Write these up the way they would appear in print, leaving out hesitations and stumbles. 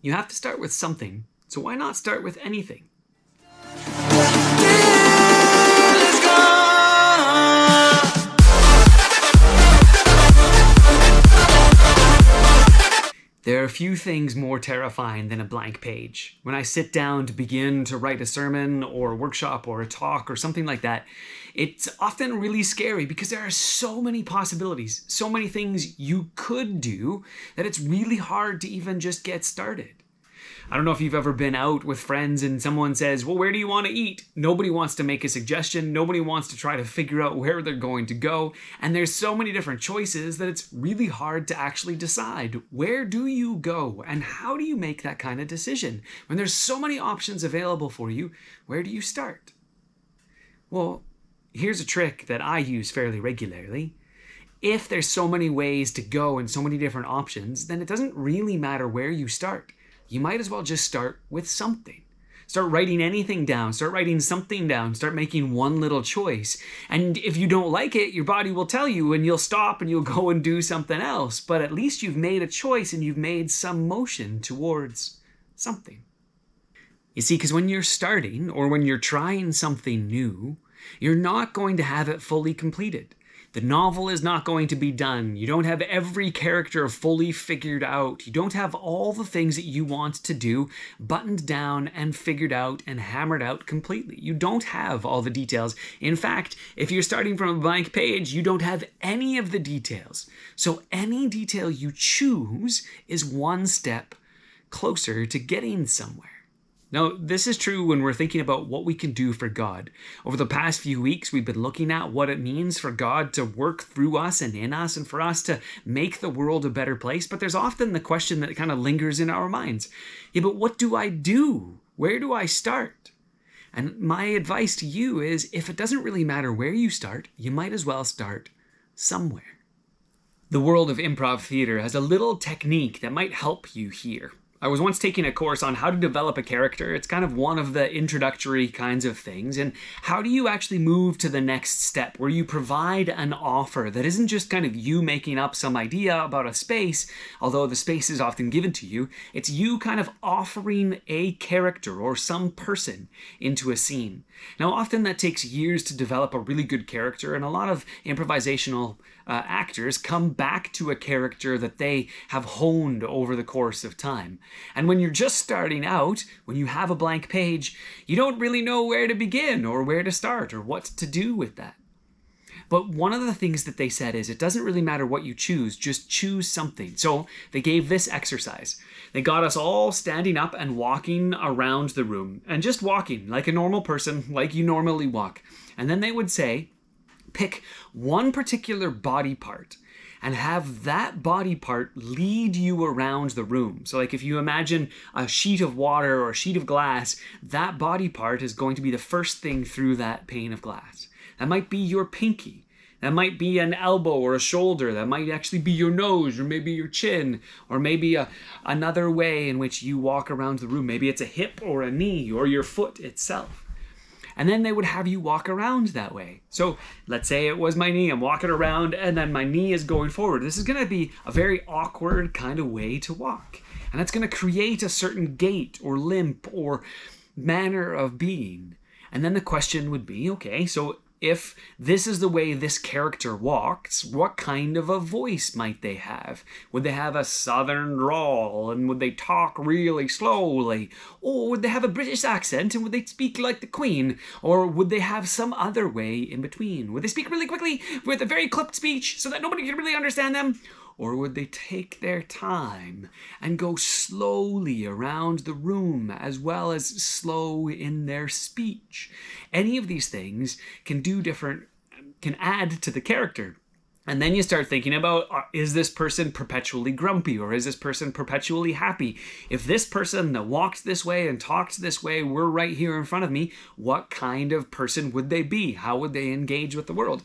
You have to start with something, so why not start with anything? There are few things more terrifying than a blank page. When I sit down to begin to write a sermon or a workshop or a talk or something like that, it's often really scary because there are so many possibilities, so many things you could do that it's really hard to even just get started. I don't know if you've ever been out with friends and someone says, well, where do you want to eat? Nobody wants to make a suggestion. Nobody wants to try to figure out where they're going to go. And there's so many different choices that it's really hard to actually decide. Where do you go? And how do you make that kind of decision? When there's so many options available for you, where do you start? Well, here's a trick that I use fairly regularly. If there's so many ways to go and so many different options, then it doesn't really matter where you start. You might as well just start with something. Start writing anything down. Start writing something down. Start making one little choice. And if you don't like it, your body will tell you and you'll stop and you'll go and do something else. But at least you've made a choice and you've made some motion towards something. You see, because when you're starting or when you're trying something new, you're not going to have it fully completed. The novel is not going to be done. You don't have every character fully figured out. You don't have all the things that you want to do buttoned down and figured out and hammered out completely. You don't have all the details. In fact, if you're starting from a blank page, you don't have any of the details. So any detail you choose is one step closer to getting somewhere. Now, this is true when we're thinking about what we can do for God. Over the past few weeks, we've been looking at what it means for God to work through us and in us and for us to make the world a better place. But there's often the question that kind of lingers in our minds. Yeah, but what do I do? Where do I start? And my advice to you is, if it doesn't really matter where you start, you might as well start somewhere. The world of improv theater has a little technique that might help you here. I was once taking a course on how to develop a character. It's kind of one of the introductory kinds of things. And how do you actually move to the next step where you provide an offer that isn't just kind of you making up some idea about a space, although the space is often given to you. It's you kind of offering a character or some person into a scene. Now, often that takes years to develop a really good character, and a lot of improvisational actors come back to a character that they have honed over the course of time. And when you're just starting out, when you have a blank page, you don't really know where to begin or where to start or what to do with that. But one of the things that they said is it doesn't really matter what you choose, just choose something. So they gave this exercise. They got us all standing up and walking around the room and just walking like a normal person, like you normally walk. And then they would say, pick one particular body part and have that body part lead you around the room. So like if you imagine a sheet of water or a sheet of glass, that body part is going to be the first thing through that pane of glass. That might be your pinky. That might be an elbow or a shoulder. That might actually be your nose or maybe your chin or maybe another way in which you walk around the room. Maybe it's a hip or a knee or your foot itself. And then they would have you walk around that way. So let's say it was my knee. I'm walking around and then my knee is going forward. This is going to be a very awkward kind of way to walk. And it's going to create a certain gait or limp or manner of being. And then the question would be, okay, so if this is the way this character walks, what kind of a voice might they have? Would they have a southern drawl, and would they talk really slowly? Or would they have a British accent, and would they speak like the Queen? Or would they have some other way in between? Would they speak really quickly with a very clipped speech so that nobody could really understand them? Or would they take their time and go slowly around the room as well as slow in their speech? Any of these things can add to the character. And then you start thinking about, is this person perpetually grumpy or is this person perpetually happy? If this person that walks this way and talks this way were right here in front of me, what kind of person would they be? How would they engage with the world?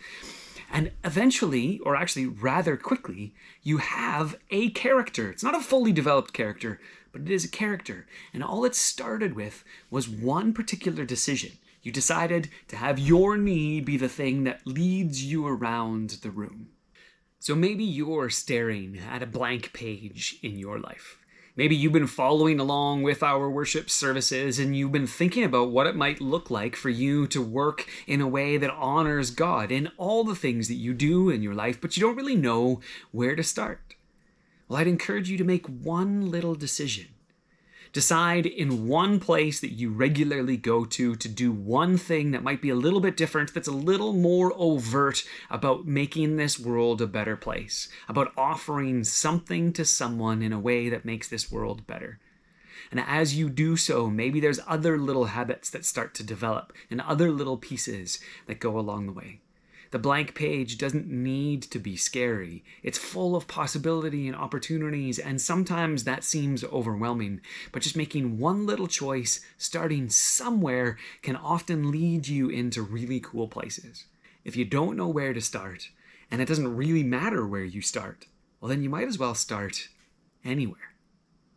And eventually, or actually rather quickly, you have a character. It's not a fully developed character, but it is a character. And all it started with was one particular decision. You decided to have your knee be the thing that leads you around the room. So maybe you're staring at a blank page in your life. Maybe you've been following along with our worship services and you've been thinking about what it might look like for you to work in a way that honors God in all the things that you do in your life, but you don't really know where to start. Well, I'd encourage you to make one little decision. Decide in one place that you regularly go to do one thing that might be a little bit different, that's a little more overt about making this world a better place, about offering something to someone in a way that makes this world better. And as you do so, maybe there's other little habits that start to develop and other little pieces that go along the way. The blank page doesn't need to be scary. It's full of possibility and opportunities, and sometimes that seems overwhelming. But just making one little choice, starting somewhere, can often lead you into really cool places. If you don't know where to start, and it doesn't really matter where you start, well then you might as well start anywhere.